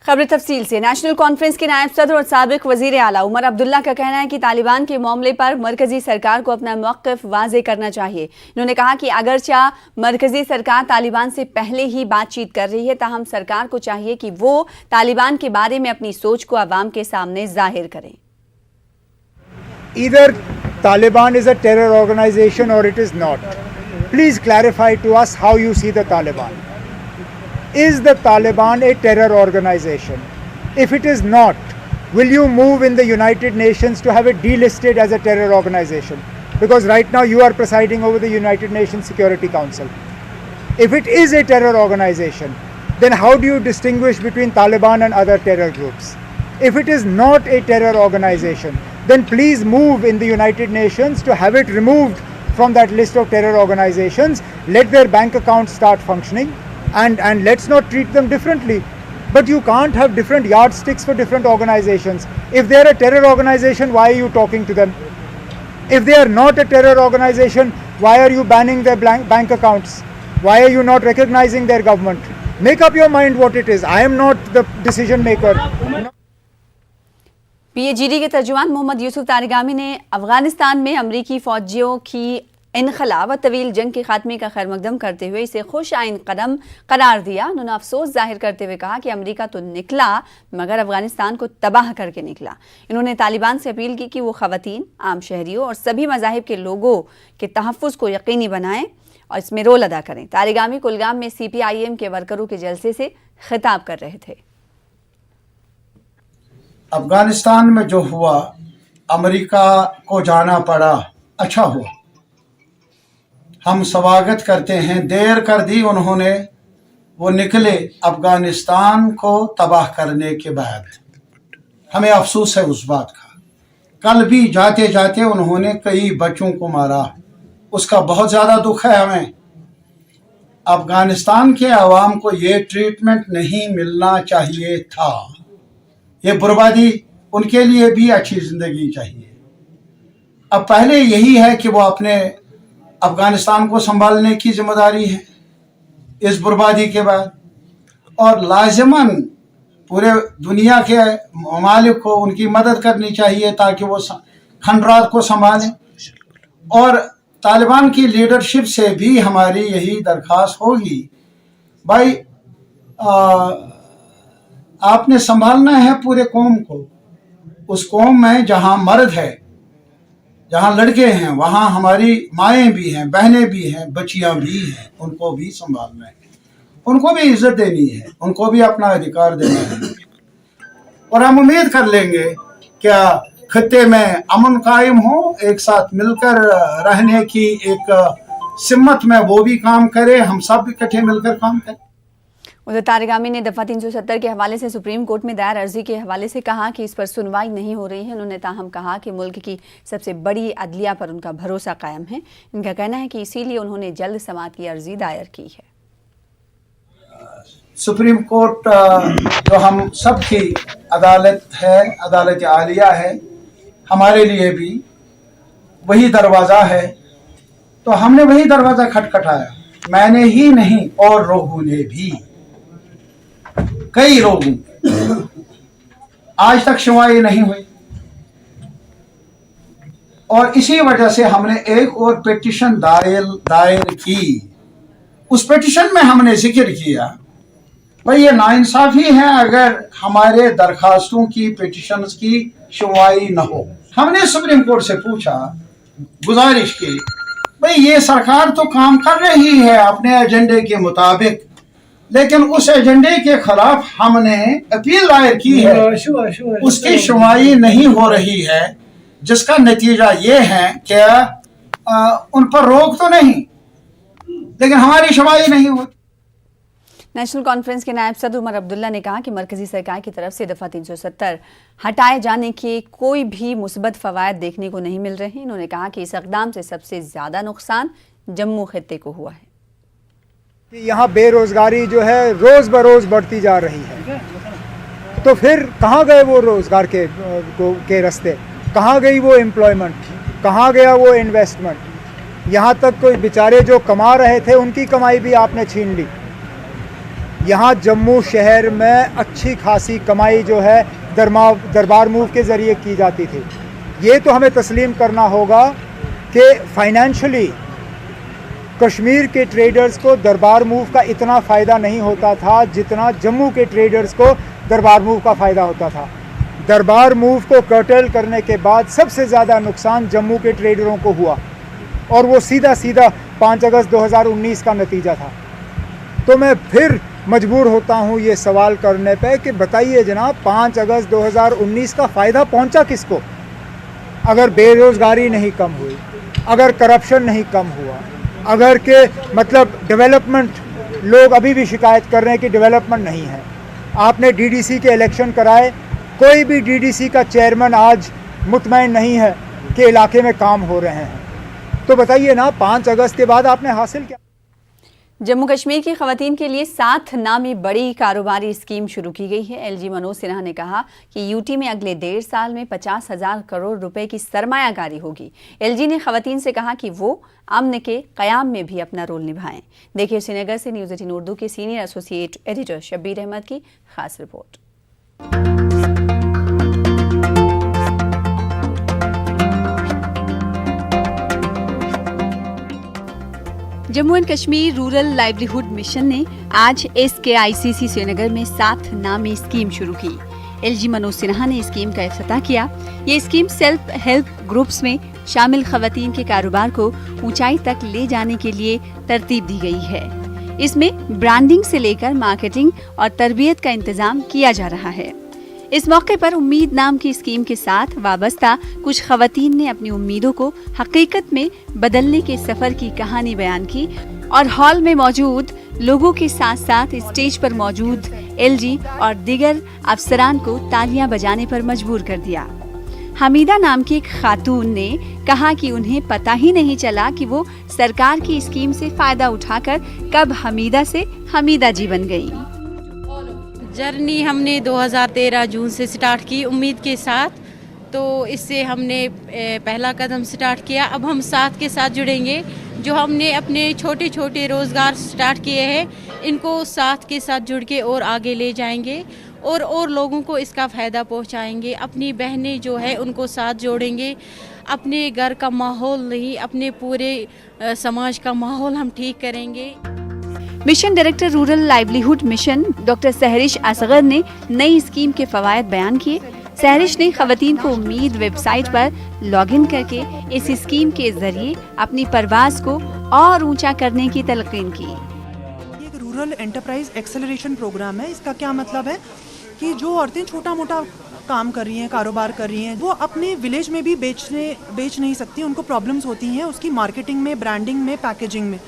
खबर तफसील से। नेशनल कॉन्फ्रेंस के नायब सदर और साबिक वजीर आला उमर अब्दुल्ला का कहना है कि तालिबान के मामले पर मरकजी सरकार को अपना मौक़िफ़ वाज़े करना चाहिए। इन्होंने कहा कि अगरचा मरकजी सरकार तालिबान से पहले ही बातचीत कर रही है, ताहम सरकार को चाहिए कि वो तालिबान के बारे में अपनी सोच को अवाम के सामने जाहिर करें। Either Taliban is a terror organization or it is not. Please clarify to us how you see the Taliban. Is the Taliban a terror organization? If it is not, will you move in the United Nations to have it delisted as a terror organization? Because right now you are presiding over the United Nations Security Council. If it is a terror organization, then how do you distinguish between Taliban and other terror groups? If it is not a terror organization, then please move in the United Nations to have it removed from that list of terror organizations. Let their bank accounts start functioning and let's not treat them differently. But you can't have different yardsticks for different organizations. If they are a terror organization, why are you talking to them? If they are not a terror organization, why are you banning their bank accounts? Why are you not recognizing their government? Make up your mind what it is. I am not the decision maker. PAGD के तर्जुमान मोहम्मद यूसुफ तारिगामी ने अफगानिस्तान में अमरीकी फौजियों की इनखला व तवील जंग के खात्मे का खैरमकदम करते हुए इसे खुश आइन कदम करार दिया। उन्होंने अफसोस जाहिर करते हुए कहा कि अमरीका तो निकला मगर अफगानिस्तान को तबाह करके निकला। इन्होंने तालिबान से अपील की कि वो खवातीन, आम शहरियों और सभी मज़ाहिब के लोगों के तहफ़्फ़ुज़ को यकीनी बनाएं और इसमें रोल अदा करें। तारिगामी कुलगाम में CPIM के वर्करों के जलसे से खिताब कर रहे थे। अफगानिस्तान में जो हुआ, अमेरिका को जाना पड़ा, अच्छा हुआ, हम स्वागत करते हैं। देर कर दी उन्होंने, वो निकले अफगानिस्तान को तबाह करने के बाद। हमें अफसोस है उस बात का। कल भी जाते जाते उन्होंने कई बच्चों को मारा, उसका बहुत ज़्यादा दुख है हमें। अफगानिस्तान के अवाम को ये ट्रीटमेंट नहीं मिलना चाहिए था। ये बर्बादी, उनके लिए भी अच्छी ज़िंदगी चाहिए। अब पहले यही है कि वो अपने अफगानिस्तान को संभालने की जिम्मेदारी है इस बर्बादी के बाद, और लाजिमन पूरे दुनिया के ममालिक को उनकी मदद करनी चाहिए ताकि वो खंडरात को संभालें। और तालिबान की लीडरशिप से भी हमारी यही दरख्वास्त होगी, भाई आपने संभालना है पूरे कौम को। उस कौम में जहाँ मर्द है, जहाँ लड़के हैं, वहाँ हमारी माएँ भी हैं, बहनें भी हैं, बच्चियाँ भी हैं, उनको भी संभालना है, उनको भी इज्जत देनी है, उनको भी अपना अधिकार देना है। और हम उम्मीद कर लेंगे क्या खत्ते में अमन कायम हो, एक साथ मिलकर रहने की एक सिम्मत में वो भी काम करे, हम सब इकट्ठे मिलकर काम करें। उधर तारिगामी ने दफ़ा 370 के हवाले से सुप्रीम कोर्ट में दायर अर्जी के हवाले से कहा कि इस पर सुनवाई नहीं हो रही है। उन्होंने ताहम कहा कि मुल्क की सबसे बड़ी अदलिया पर उनका भरोसा कायम है। इनका कहना है कि इसीलिए उन्होंने जल्द समाअत की अर्जी दायर की है। सुप्रीम कोर्ट जो हम सब की अदालत है, अदालत आलिया है, हमारे लिए भी वही दरवाज़ा है, तो हमने वही दरवाज़ा खटखटाया। मैंने ही नहीं और लोगों ने भी, कई लोगों, आज तक सुनवाई नहीं हुई। और इसी वजह से हमने एक और पिटीशन दायर की। उस पिटीशन में हमने जिक्र किया, भाई ये नाइंसाफी है अगर हमारे दरखास्तों की, पिटीशंस की सुनवाई न हो। हमने सुप्रीम कोर्ट से पूछा, गुजारिश की, भाई ये सरकार तो काम कर रही है अपने एजेंडे के मुताबिक, लेकिन उस एजेंडे के खिलाफ हमने अपील दायर की है, उसकी सुनवाई नहीं हो रही है, जिसका नतीजा ये है कि उन पर रोक तो नहीं, लेकिन हमारी सुनवाई नहीं होती। नेशनल कॉन्फ्रेंस के नायब सदर उमर अब्दुल्ला ने कहा कि मरकजी सरकार की तरफ से दफ़ा 370 हटाए जाने के कोई भी मुस्बत फ़वायद देखने को नहीं मिल रहे। इन्होंने कहा कि इस इक़दाम से सबसे ज़्यादा नुकसान जम्मू खित्ते को हुआ है। यहाँ बेरोजगारी जो है रोज़ बरोज़ बढ़ती जा रही है, तो फिर कहाँ गए वो रोज़गार के रास्ते, कहाँ गई वो एम्प्लॉयमेंट, कहाँ गया वो इन्वेस्टमेंट। यहाँ तक कोई बेचारे जो कमा रहे थे उनकी कमाई भी आपने छीन ली। यहाँ जम्मू शहर में अच्छी खासी कमाई जो है दरबार मूव के ज़रिए की जाती थी। ये तो हमें तस्लीम करना होगा कि फाइनेंशियली कश्मीर के ट्रेडर्स को दरबार मूव का इतना फ़ायदा नहीं होता था जितना जम्मू के ट्रेडर्स को दरबार मूव का फ़ायदा होता था। दरबार मूव को कर्टेल करने के बाद सबसे ज़्यादा नुकसान जम्मू के ट्रेडरों को हुआ और वो सीधा 5 अगस्त 2019 का नतीजा था। तो मैं फिर मजबूर होता हूँ ये सवाल करने पे कि बताइए जनाब, 5 अगस्त 2019 का फ़ायदा पहुँचा किसको? अगर बेरोज़गारी नहीं कम हुई, अगर करप्शन नहीं कम हुआ, अगर के मतलब डेवलपमेंट, लोग अभी भी शिकायत कर रहे हैं कि डेवलपमेंट नहीं है। आपने डीडीसी के इलेक्शन कराए, कोई भी डीडीसी का चेयरमैन आज मुतमईन नहीं है कि इलाके में काम हो रहे हैं। तो बताइए ना, 5 अगस्त के बाद आपने हासिल क्या? जम्मू कश्मीर की खवातीन के लिए 7 नामी बड़ी कारोबारी स्कीम शुरू की गई है। एलजी मनोज सिन्हा ने कहा कि यूटी में अगले 1.5 साल में 50,000 करोड़ रुपए की सरमायाकारी होगी। एलजी ने खवातीन से कहा कि वो अमन के क़याम में भी अपना रोल निभाएं। देखिए श्रीनगर से न्यूज़ 18 उर्दू के senior associate editor Shabbir Ahmad की खास report. Jammu and Kashmir rural livelihood mission ने आज SKICC श्रीनगर में 7 नामी स्कीम शुरू की। एलजी मनोज सिन्हा ने स्कीम का इफ्तिताह किया। ये स्कीम सेल्फ हेल्प ग्रुप्स में शामिल खवातीन के कारोबार को ऊंचाई तक ले जाने के लिए तरतीब दी गई है। इसमें ब्रांडिंग से लेकर मार्केटिंग और तरबियत का इंतजाम किया जा रहा है। इस मौके पर उम्मीद नाम की स्कीम के साथ वाबस्ता कुछ खवातीन ने अपनी उम्मीदों को हकीकत में बदलने के सफर की कहानी बयान की और हॉल में मौजूद लोगों के साथ साथ स्टेज पर मौजूद एलजी और दीगर अफसरान को तालियां बजाने पर मजबूर कर दिया। हमीदा नाम की एक खातून ने कहा कि उन्हें पता ही नहीं चला कि वो सरकार की स्कीम से फायदा उठाकर कब हमीदा से हमीदा जी बन गई। जर्नी हमने 2013 जून से स्टार्ट की उम्मीद के साथ, तो इससे हमने पहला कदम स्टार्ट किया। अब हम साथ के साथ जुड़ेंगे। जो हमने अपने छोटे छोटे रोज़गार स्टार्ट किए हैं, इनको साथ के साथ जुड़ के और आगे ले जाएंगे और लोगों को इसका फ़ायदा पहुंचाएंगे। अपनी बहनें जो है उनको साथ जोड़ेंगे। अपने घर का माहौल नहीं, अपने पूरे समाज का माहौल हम ठीक करेंगे। Mission director rural livelihood mission doctor Sehrish Asghar ने नई स्कीम के फवायद बयान किए। सहरिश ने खवातीन को उम्मीद वेबसाइट पर लॉगिन करके इस स्कीम के जरिए अपनी परवाज को और ऊंचा करने की तलकीन की। ये एक रूरल एंटरप्राइज एक्सेलरेशन प्रोग्राम है। इसका क्या मतलब है कि जो औरतें छोटा मोटा काम कर रही हैं, कारोबार कर रही हैं, वो अपने विलेज में भी बेच नहीं सकती, उनको प्रॉब्लम्स होती हैं उसकी मार्केटिंग में, ब्रांडिंग में, पैकेजिंग में।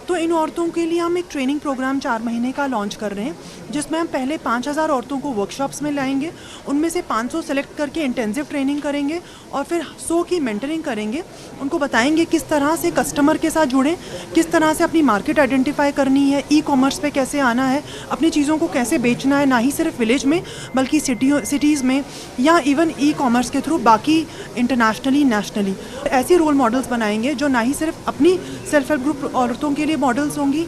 तो इन औरतों के लिए हम एक ट्रेनिंग प्रोग्राम 4 महीने का लॉन्च कर रहे हैं, जिसमें हम पहले 5,000 औरतों को वर्कशॉप्स में लाएंगे। उनमें से 500 सेलेक्ट करके इंटेंसिव ट्रेनिंग करेंगे और फिर 100 की मेंटरिंग करेंगे। उनको बताएंगे किस तरह से कस्टमर के साथ जुड़ें, किस तरह से अपनी मार्केट आइडेंटिफाई करनी है, ई-कॉमर्स पे कैसे आना है, अपनी चीज़ों को कैसे बेचना है, ना ही सिर्फ विलेज में बल्कि सिटीज़ में या इवन ई-कॉमर्स के थ्रू बाकी इंटरनेशनली, नेशनली। ऐसी रोल मॉडल्स बनाएंगे जो ना ही सिर्फ अपनी सेल्फ हेल्प ग्रुप औरतों के लिए मॉडल्स होंगी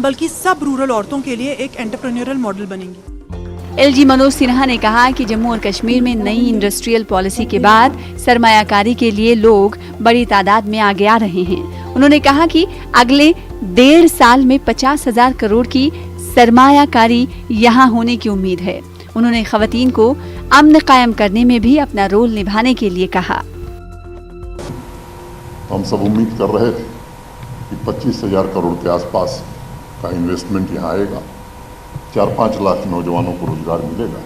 बल्कि सब रूरल औरतों के लिए एक एंटरप्रेन्योरल मॉडल बनेंगी। एलजी मनोज सिन्हा ने कहा कि जम्मू और कश्मीर में नई इंडस्ट्रियल पॉलिसी के बाद सरमायाकारी के लिए लोग बड़ी तादाद में आगे आ रहे हैं। उन्होंने कहा कि अगले 1.5 साल में 50,000 करोड़ की सरमायाकारी यहाँ होने की उम्मीद है। उन्होंने खवातीन को अमन कायम करने में भी अपना रोल निभाने के लिए कहा। हम सब उम्मीद कर रहे थे कि 25,000 करोड़ के आसपास का इन्वेस्टमेंट यहाँ आएगा, 4-5 लाख नौजवानों को रोजगार मिलेगा।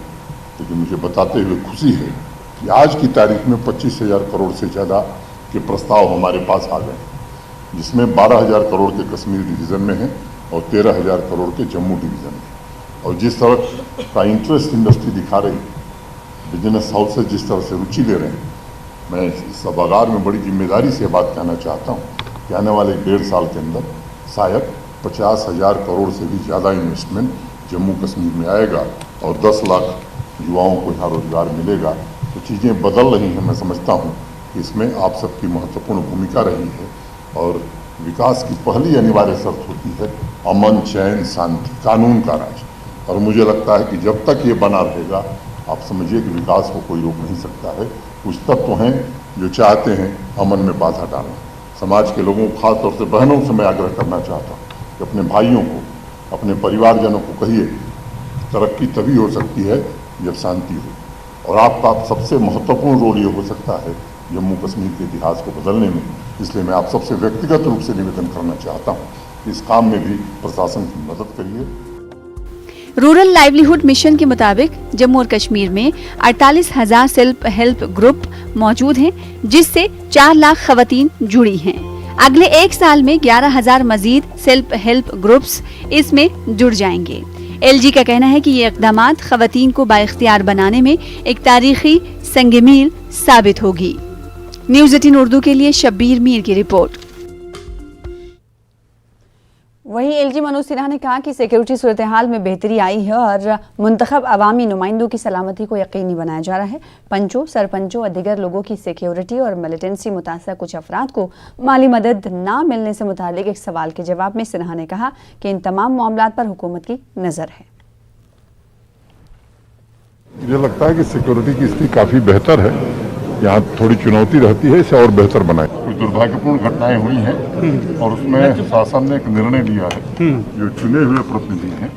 लेकिन मुझे बताते हुए खुशी है कि आज की तारीख में 25,000 करोड़ से ज़्यादा के प्रस्ताव हमारे पास आ गए, जिसमें 12,000 करोड़ के कश्मीर डिवीज़न में है और 13,000 करोड़ के जम्मू डिवीज़न में। और जिस तरह का इंटरेस्ट इंडस्ट्री दिखा रही, बिजनेस हाउस से जिस तरह से रुचि ले रहे हैं, मैं इस सभागार में बड़ी जिम्मेदारी से बात कहना चाहता हूँ कि आने वाले 1.5 साल के अंदर शायद 50,000 करोड़ से भी ज़्यादा इन्वेस्टमेंट जम्मू कश्मीर में आएगा और 10 लाख युवाओं को यहाँ रोजगार मिलेगा। तो चीज़ें बदल रही हैं। मैं समझता हूँ कि इसमें आप सबकी महत्वपूर्ण भूमिका रही है और विकास की पहली अनिवार्य शर्त होती है अमन, चैन, शांति, कानून का राज। और मुझे लगता है कि जब तक ये बना रहेगा, आप समझिए कि विकास को कोई रोक नहीं सकता है। कुछ तत्व हैं जो चाहते हैं अमन में बाधा डालना। समाज के लोगों को, खासतौर से बहनों से मैं आग्रह करना चाहता हूँ कि अपने भाइयों को, अपने परिवारजनों को कहिए, तरक्की तभी हो सकती है जब शांति हो। और आपका सबसे महत्वपूर्ण रोल ये हो सकता है जम्मू कश्मीर के इतिहास को बदलने में। इसलिए मैं आप सबसे व्यक्तिगत रूप से निवेदन करना चाहता हूँ कि इस काम में भी प्रशासन की मदद करिए। रूरल लाइवलीहुड मिशन के मुताबिक जम्मू और कश्मीर में 48,000 सेल्फ हेल्प ग्रुप मौजूद हैं, जिससे 4 लाख खवातीन जुड़ी हैं। अगले 1 साल में 11,000 मजीद सेल्फ हेल्प ग्रुप्स इसमें जुड़ जाएंगे। एलजी का कहना है कि ये इक़दामात खवातीन को बाइख्तियार बनाने में एक तारीखी संग-मील साबित होगी। न्यूज़ 18 उर्दू के लिए शब्बीर मीर की रिपोर्ट। वहीं एलजी मनोज सिन्हा ने कहा कि सिक्योरिटी सूरत हाल में बेहतरी आई है और मुंतखब अवामी नुमाइंदों की सलामती को यकीनी बनाया जा रहा है। पंचों, सरपंचों और दीगर लोगों की सिक्योरिटी और मिलिटेंसी मुतासर कुछ अफराद को माली मदद ना मिलने से मुतालिक एक सवाल के जवाब में सिन्हा ने कहा कि इन तमाम मामलात पर हुकूमत की नज़र है। मुझे लगता है कि सिक्योरिटी की स्थिति काफ़ी बेहतर है। यहाँ थोड़ी चुनौती रहती है, इसे और बेहतर बनाए। कुछ दुर्भाग्यपूर्ण घटनाएं हुई हैं और उसमें शासन ने एक निर्णय लिया है, जो चुने हुए प्रतिनिधि हैं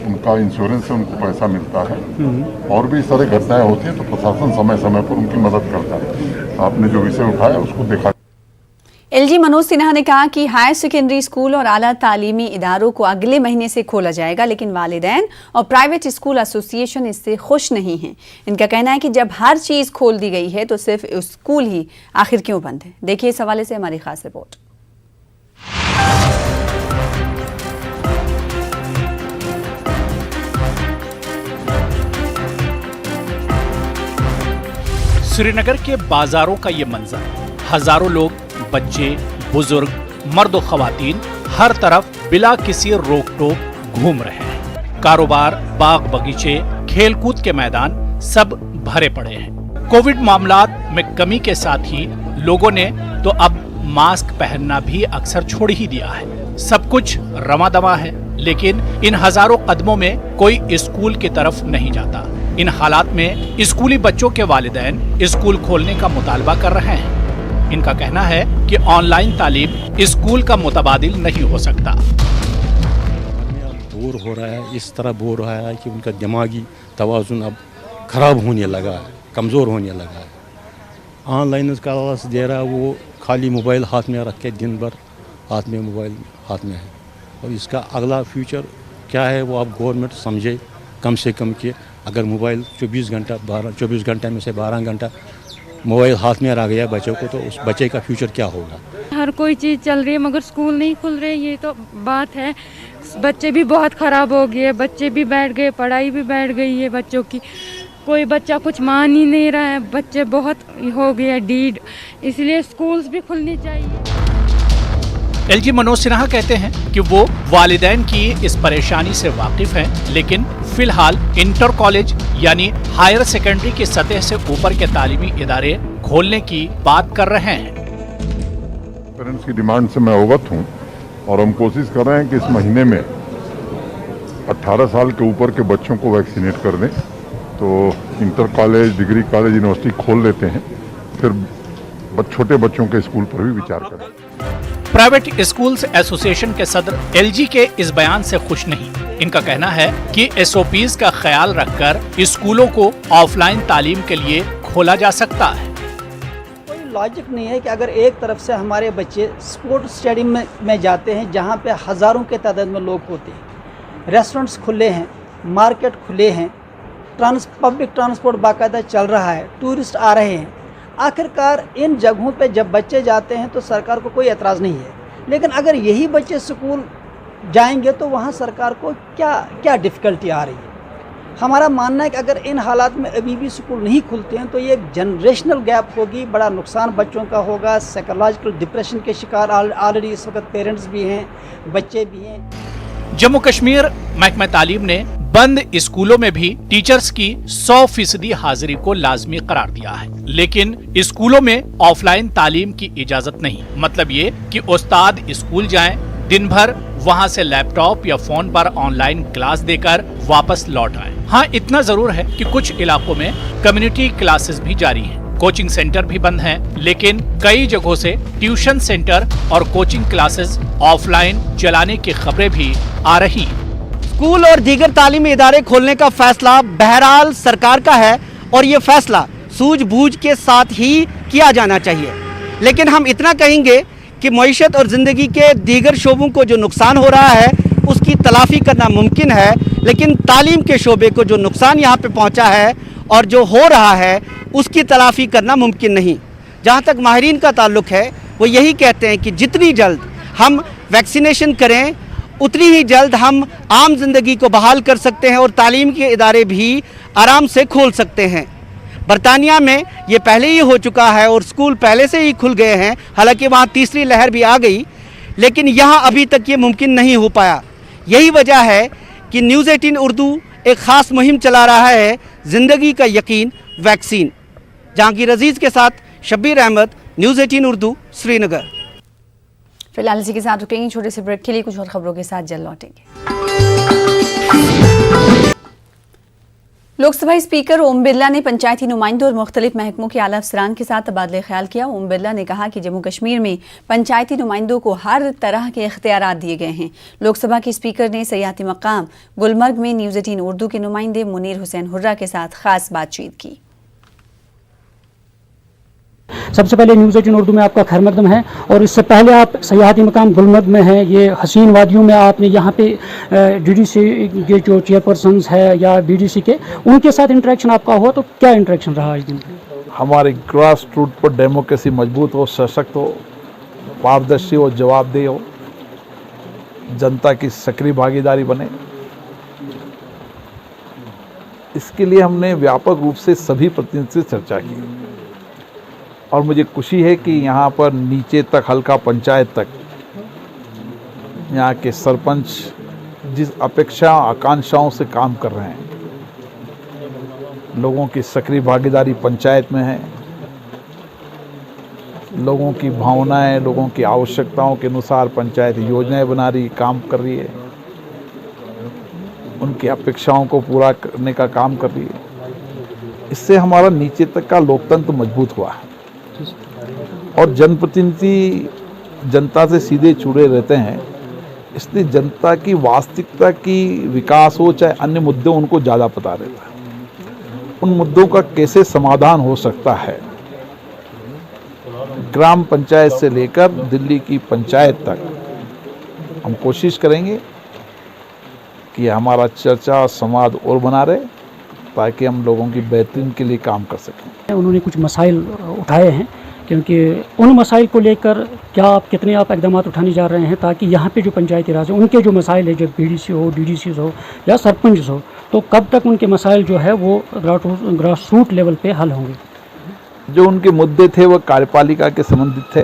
उनका इंश्योरेंस से उनको पैसा मिलता है। और भी सारी घटनाएं होती हैं तो प्रशासन समय समय पर उनकी मदद करता है। आपने जो विषय उठाया उसको देखा। एलजी मनोज सिन्हा ने कहा कि हायर सेकेंडरी स्कूल और आला तालीमी इदारों को अगले महीने से खोला जाएगा, लेकिन वालिदैन और प्राइवेट स्कूल एसोसिएशन इससे खुश नहीं हैं। इनका कहना है कि जब हर चीज़ खोल दी गई है तो सिर्फ स्कूल ही आखिर क्यों बंद है। देखिए इस हवाले से हमारी खास रिपोर्ट। श्रीनगर के बाजारों का ये मंजर, हजारों लोग, बच्चे, बुजुर्ग, मर्द और खवातीन हर तरफ बिला किसी रोक टोक घूम रहे हैं। कारोबार, बाग बगीचे, खेलकूद के मैदान सब भरे पड़े हैं। कोविड मामलात में कमी के साथ ही लोगों ने तो अब मास्क पहनना भी अक्सर छोड़ ही दिया है। सब कुछ रवादवा है, लेकिन इन हजारों कदमों में कोई स्कूल की तरफ नहीं जाता। इन हालात में स्कूली बच्चों के वालिदैन स्कूल खोलने का मुतालबा कर रहे हैं। इनका कहना है कि ऑनलाइन तालीम स्कूल का मुतबादिल नहीं हो सकता। बोर हो रहा है, इस तरह बोर हो रहा है कि उनका दिमागी तवाज़ुन अब खराब होने लगा है, कमज़ोर होने लगा है। ऑनलाइन क्लास दे रहा है, वो खाली मोबाइल हाथ में रख के दिन भर हाथ में मोबाइल हाथ में है। और इसका अगला फ्यूचर क्या है वो आप गवर्नमेंट समझे कम से कम कि अगर मोबाइल 24 घंटा में से 12 घंटा मोबाइल हाथ में आ गया बच्चों को, तो उस बच्चे का फ्यूचर क्या होगा। हर कोई चीज़ चल रही है मगर स्कूल नहीं खुल रहे, ये तो बात है। बच्चे भी बहुत ख़राब हो गए, बच्चे भी बैठ गए, पढ़ाई भी बैठ गई है बच्चों की। कोई बच्चा कुछ मान ही नहीं रहा है, बच्चे बहुत हो गए डीड, इसलिए स्कूल्स भी खुलनी चाहिए। एलजी मनोज सिन्हा कहते हैं कि वो वालिदैन की इस परेशानी से वाकिफ हैं, लेकिन फिलहाल इंटर कॉलेज यानी हायर सेकेंडरी की सतह से ऊपर के तालीमी इदारे खोलने की बात कर रहे हैं। पेरेंट्स की डिमांड से मैं अवगत हूँ और हम कोशिश कर रहे हैं कि इस महीने में 18 साल के ऊपर के बच्चों को वैक्सीनेट कर दें, तो inter college, degree college, university खोल लेते हैं, फिर छोटे बच्चों के स्कूल पर भी विचार करें। प्राइवेट स्कूल्स एसोसिएशन के सदर एलजी के इस बयान से खुश नहीं। इनका कहना है कि एसओपीज का ख्याल रखकर स्कूलों को ऑफलाइन तालीम के लिए खोला जा सकता है। कोई लॉजिक नहीं है कि अगर एक तरफ से हमारे बच्चे स्पोर्ट्स स्टेडियम में जाते हैं जहां पे हज़ारों के तादाद में लोग होते हैं, रेस्टोरेंट्स खुले हैं, मार्केट खुले हैं, पब्लिक ट्रांसपोर्ट बाकायदा चल रहा है, टूरिस्ट आ रहे हैं। आखिरकार इन जगहों पे जब बच्चे जाते हैं तो सरकार को कोई एतराज़ नहीं है, लेकिन अगर यही बच्चे स्कूल जाएंगे तो वहाँ सरकार को क्या डिफ़िकल्टी आ रही है। हमारा मानना है कि अगर इन हालात में अभी भी स्कूल नहीं खुलते हैं तो ये एक जनरेशनल गैप होगी, बड़ा नुकसान बच्चों का होगा। साइकोलॉजिकल डिप्रेशन के शिकार ऑलरेडी इस वक्त पेरेंट्स भी हैं, बच्चे भी हैं। जम्मू कश्मीर महकमा तालीम ने बंद स्कूलों में भी टीचर्स की 100% हाजिरी को लाजमी करार दिया है, लेकिन स्कूलों में ऑफलाइन तालीम की इजाजत नहीं। मतलब ये कि उस्ताद स्कूल जाएं, दिन भर वहां से लैपटॉप या फोन पर ऑनलाइन क्लास देकर वापस लौट आए। हाँ, इतना जरूर है कि कुछ इलाकों में कम्युनिटी क्लासेस भी जारी हैं, कोचिंग सेंटर भी बंद हैं, लेकिन कई जगहों से ट्यूशन सेंटर और कोचिंग क्लासेस ऑफलाइन चलाने की खबरें भी आ रही। स्कूल और दीगर तालीमी इदारे खोलने का फैसला बहरहाल सरकार का है और ये फैसला सूझबूझ के साथ ही किया जाना चाहिए। लेकिन हम इतना कहेंगे कि मईशत और ज़िंदगी के दीगर शोबों को जो नुकसान हो रहा है उसकी तलाफ़ी करना मुमकिन है, लेकिन तालीम के शोबे को जो नुकसान यहाँ पे पहुँचा है और जो हो रहा है उसकी तलाफ़ी करना मुमकिन नहीं। जहाँ तक माहिरीन का ताल्लुक़ है वो यही कहते हैं कि जितनी जल्द हम वैक्सीनेशन करें उतनी ही जल्द हम आम जिंदगी को बहाल कर सकते हैं और तालीम के इदारे भी आराम से खोल सकते हैं। बरतानिया में ये पहले ही हो चुका है और स्कूल पहले से ही खुल गए हैं, हालांकि वहाँ तीसरी लहर भी आ गई, लेकिन यहाँ अभी तक ये मुमकिन नहीं हो पाया। यही वजह है कि न्यूज़ 18 उर्दू एक ख़ास मुहिम चला रहा है, ज़िंदगी का यकीन वैक्सीन। जहांगीर अजीज़ के साथ शब्बीर अहमद, न्यूज़ 18 उर्दू, श्रीनगर। फिलहाल इसी के साथ रुकेंगे छोटे से ब्रेक के लिए, कुछ और खबरों के साथ जल्द लौटेंगे। लोकसभा स्पीकर ओम बिरला ने पंचायती नुमाइंदों और मुख्तलिफ महकमों के आला अफसरान के साथ तबादला ख्याल किया। ओम बिरला ने कहा कि जम्मू कश्मीर में पंचायती नुमाइंदों को हर तरह के इख्तियारात दिए गए हैं। लोकसभा के स्पीकर ने सयाहती मकाम गुलमर्ग में न्यूज़ 18 उर्दू के नुमाइंदे मुनीर हुसैन हुर्रा के साथ खास बातचीत की। सबसे पहले न्यूज़ 18 उर्दू में आपका खैर मकदम है और इससे पहले आप सयाहती मकाम गुलमर्ग में हैं। ये हसीन वादियों में आपने यहाँ पे डीडीसी के जो चेयरपर्सन्स है या बीडीसी के, उनके साथ इंटरेक्शन आपका हुआ, तो क्या इंटरेक्शन रहा आज दिन? हमारे ग्रास रूट पर डेमोक्रेसी मजबूत हो, सशक्त हो, पारदर्शी हो, जवाबदेह हो, जनता की सक्रिय भागीदारी बने, इसके लिए हमने व्यापक रूप से सभी प्रतिनिधियों से चर्चा की और मुझे खुशी है कि यहाँ पर नीचे तक, हल्का पंचायत तक, यहाँ के सरपंच जिस अपेक्षा आकांक्षाओं से काम कर रहे हैं, लोगों की सक्रिय भागीदारी पंचायत में है, लोगों की भावनाएं, लोगों की आवश्यकताओं के अनुसार पंचायत योजनाएं बना रही, काम कर रही है, उनकी अपेक्षाओं को पूरा करने का काम कर रही है। इससे हमारा नीचे तक का लोकतंत्र मजबूत हुआ है और जनप्रतिनिधि जनता से सीधे जुड़े रहते हैं, इसलिए जनता की वास्तविकता की विकास हो चाहे अन्य मुद्दे, उनको ज़्यादा पता रहता है। उन मुद्दों का कैसे समाधान हो सकता है, ग्राम पंचायत से लेकर दिल्ली की पंचायत तक हम कोशिश करेंगे कि हमारा चर्चा संवाद और बना रहे ताकि हम लोगों की बेहतरीन के लिए काम कर सकें। उन्होंने कुछ मसाइल उठाए हैं, क्योंकि उन मसाइल को लेकर कितने आप इकदाम उठाने जा रहे हैं ताकि यहाँ पे जो पंचायती राज है उनके जो मसाइल है, जब बीडीसी हो, डीडीसी हो या सरपंच हो, तो कब तक उनके मसाइल जो है वो ग्रास रूट लेवल पे हल होंगे? जो उनके मुद्दे थे वो कार्यपालिका के संबंधित थे,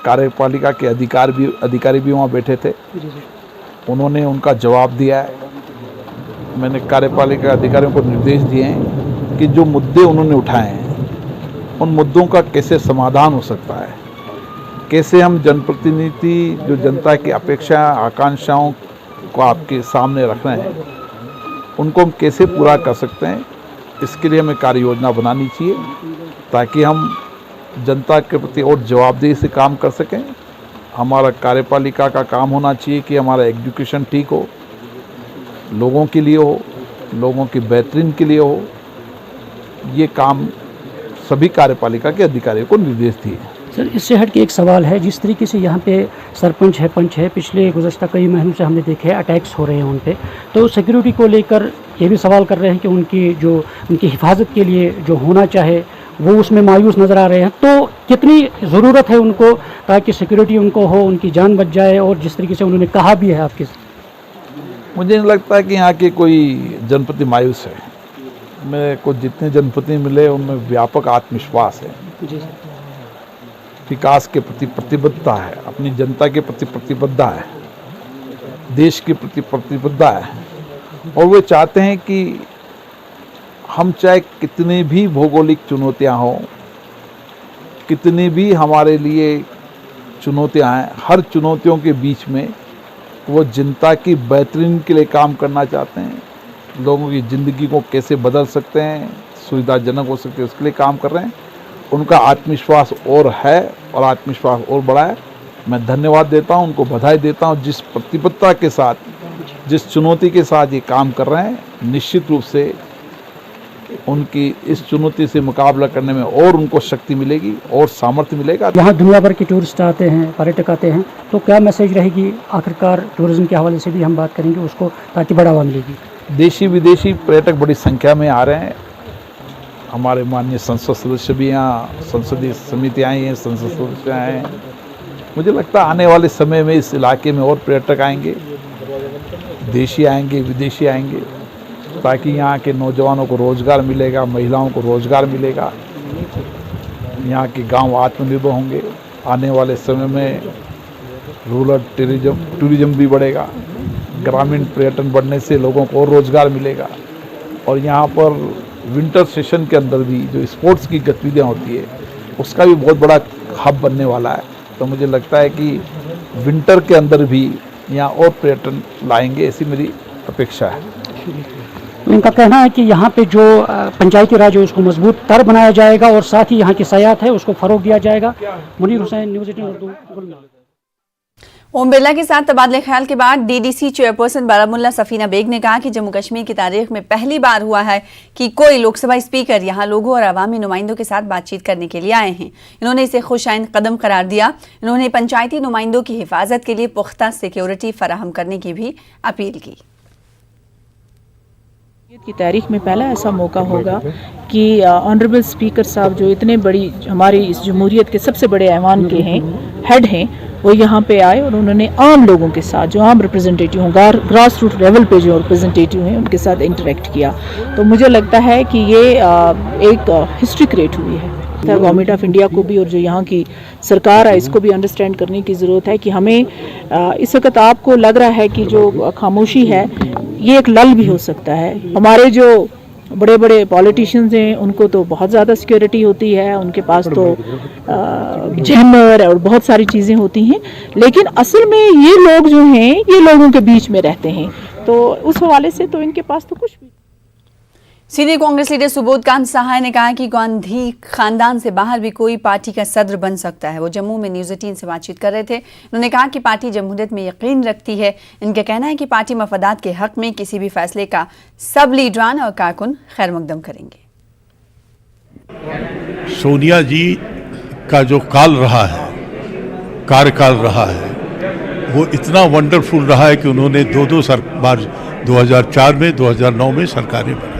कार्यपालिका के अधिकारी भी वहाँ बैठे थे, उन्होंने उनका जवाब दिया है। मैंने कार्यपालिका अधिकारियों को निर्देश दिए हैं कि जो मुद्दे उन्होंने उठाए हैं उन मुद्दों का कैसे समाधान हो सकता है, कैसे हम जनप्रतिनिधि जो जनता की अपेक्षा आकांक्षाओं को आपके सामने रख रहे हैं उनको हम कैसे पूरा कर सकते हैं, इसके लिए हमें कार्य योजना बनानी चाहिए ताकि हम जनता के प्रति और जवाबदेही से काम कर सकें। हमारा कार्यपालिका का काम होना चाहिए कि हमारा एजुकेशन ठीक हो, लोगों के लिए हो, लोगों की बेहतरीन के लिए हो। ये काम सभी कार्यपालिका के अधिकारियों को निर्देश दिए। सर, इससे हट के एक सवाल है, जिस तरीके से यहाँ पे सरपंच है, पंच है, पिछले गुज़श्ता कई महीनों से हमने देखे अटैक्स हो रहे हैं उन पे, तो सिक्योरिटी को लेकर ये भी सवाल कर रहे हैं कि उनकी हिफाजत के लिए जो होना चाहे वो उसमें मायूस नज़र आ रहे हैं। तो कितनी ज़रूरत है उनको ताकि सिक्योरिटी उनको हो, उनकी जान बच जाए, और जिस तरीके से उन्होंने कहा भी है आपके, मुझे नहीं लगता है कि यहाँ के कोई जनप्रति मायूस है। मेरे को जितने जनप्रतिनिधि मिले उनमें व्यापक आत्मविश्वास है, विकास के प्रति प्रतिबद्धता है, अपनी जनता के प्रति प्रतिबद्धता है, देश के प्रति प्रतिबद्धता है और वे चाहते हैं कि हम चाहे कितनी भी भौगोलिक चुनौतियां हों, कितनी भी हमारे लिए चुनौतियां हैं, हर चुनौतियों के बीच में वो जनता की बेहतरीन के लिए काम करना चाहते हैं। लोगों की ज़िंदगी को कैसे बदल सकते हैं, सुविधाजनक हो सकते हैं, उसके लिए काम कर रहे हैं। उनका आत्मविश्वास और है और आत्मविश्वास और बढ़ा है। मैं धन्यवाद देता हूं, उनको बधाई देता हूं जिस प्रतिबद्धता के साथ, जिस चुनौती के साथ ये काम कर रहे हैं। निश्चित रूप से उनकी इस चुनौती से मुकाबला करने में और उनको शक्ति मिलेगी और सामर्थ्य मिलेगा। यहाँ दुनिया भर के टूरिस्ट आते हैं, पर्यटक आते हैं, तो क्या मैसेज रहेगी आखिरकार टूरिज्म के हवाले से भी हम बात करेंगे उसको, ताकि बढ़ावा मिलेगी। देशी विदेशी पर्यटक बड़ी संख्या में आ रहे हैं। हमारे माननीय संसद सदस्य भी यहाँ, संसदीय समिति आई हैं, संसद सदस्य आए हैं। मुझे लगता है आने वाले समय में इस इलाके में और पर्यटक आएंगे, देशी आएंगे, विदेशी आएंगे, ताकि यहाँ के नौजवानों को रोज़गार मिलेगा, महिलाओं को रोज़गार मिलेगा, यहाँ के गांव आत्मनिर्भर होंगे। आने वाले समय में रूरल टूरिज्म भी बढ़ेगा, ग्रामीण पर्यटन बढ़ने से लोगों को और रोज़गार मिलेगा। और यहाँ पर विंटर सेशन के अंदर भी जो स्पोर्ट्स की गतिविधियाँ होती है उसका भी बहुत बड़ा हब बनने वाला है। तो मुझे लगता है कि विंटर के अंदर भी यहाँ और पर्यटन लाएंगे, ऐसी मेरी अपेक्षा है। उनका कहना है कि यहाँ पे जो पंचायती राज है उसको मजबूत तर बनाया जाएगा और साथ ही यहाँ की सयाहत है उसको फ़रोग दिया जाएगा। मुनीर हुसैन, न्यूज़ 18 उर्दू, गुलमर्ग। ओम बिरला के साथ तबादले ख्याल के बाद डीडीसी चेयरपर्सन बारामुल्ला सफीना बेग ने कहा कि जम्मू कश्मीर की तारीख में पहली बार हुआ है कि कोई लोकसभा स्पीकर यहां लोगों और अवामी नुमाइंदों के साथ बातचीत करने के लिए आए हैं। इन्होंने इसे खुशाइन कदम करार दिया। इन्होंने पंचायती नुमाइंदों की हिफाजत के लिए पुख्ता सिक्योरिटी फराहम करने की भी अपील की। की तारीख में पहला ऐसा मौका होगा कि ऑनरेबल स्पीकर साहब जो इतने बड़ी हमारी इस जमहूरियत के सबसे बड़े ऐवान के हैं, हेड हैं, वो यहाँ पे आए और उन्होंने आम लोगों के साथ, जो आम रिप्रेजेंटेटिव हों, ग्रास रूट लेवल पे जो रिप्रेजेंटेटिव हैं, उनके साथ इंटरेक्ट किया। तो मुझे लगता है कि ये एक हिस्ट्री क्रिएट हुई है। गवर्नमेंट ऑफ इंडिया को भी और जो यहाँ की सरकार है इसको भी अंडरस्टैंड करने की ज़रूरत है कि हमें इस वक्त आपको लग रहा है कि जो खामोशी है ये एक लल भी हो सकता है। हमारे जो बड़े बड़े पॉलिटिशियंस हैं उनको तो बहुत ज़्यादा सिक्योरिटी होती है, उनके पास तो जैमर और बहुत सारी चीज़ें होती हैं, लेकिन असल में ये लोग जो हैं ये लोगों के बीच में रहते हैं, तो उस हवाले से तो इनके पास तो कुछ भी। सीनियर कांग्रेस लीडर सुबोध कांत सहाय ने कहा कि गांधी खानदान से बाहर भी कोई पार्टी का सदर बन सकता है। वो जम्मू में न्यूज़ 18 से बातचीत कर रहे थे। उन्होंने कहा कि पार्टी जमहूरियत में यकीन रखती है। इनका कहना है कि पार्टी मफादात के हक में किसी भी फैसले का सब लीडरान और कारकुन खैर मकदम करेंगे। सोनिया जी का जो काल रहा है, कार्यकाल रहा है, वो इतना वंडरफुल रहा है कि उन्होंने दो बार 2004 में, 2009 में सरकारें बनाई।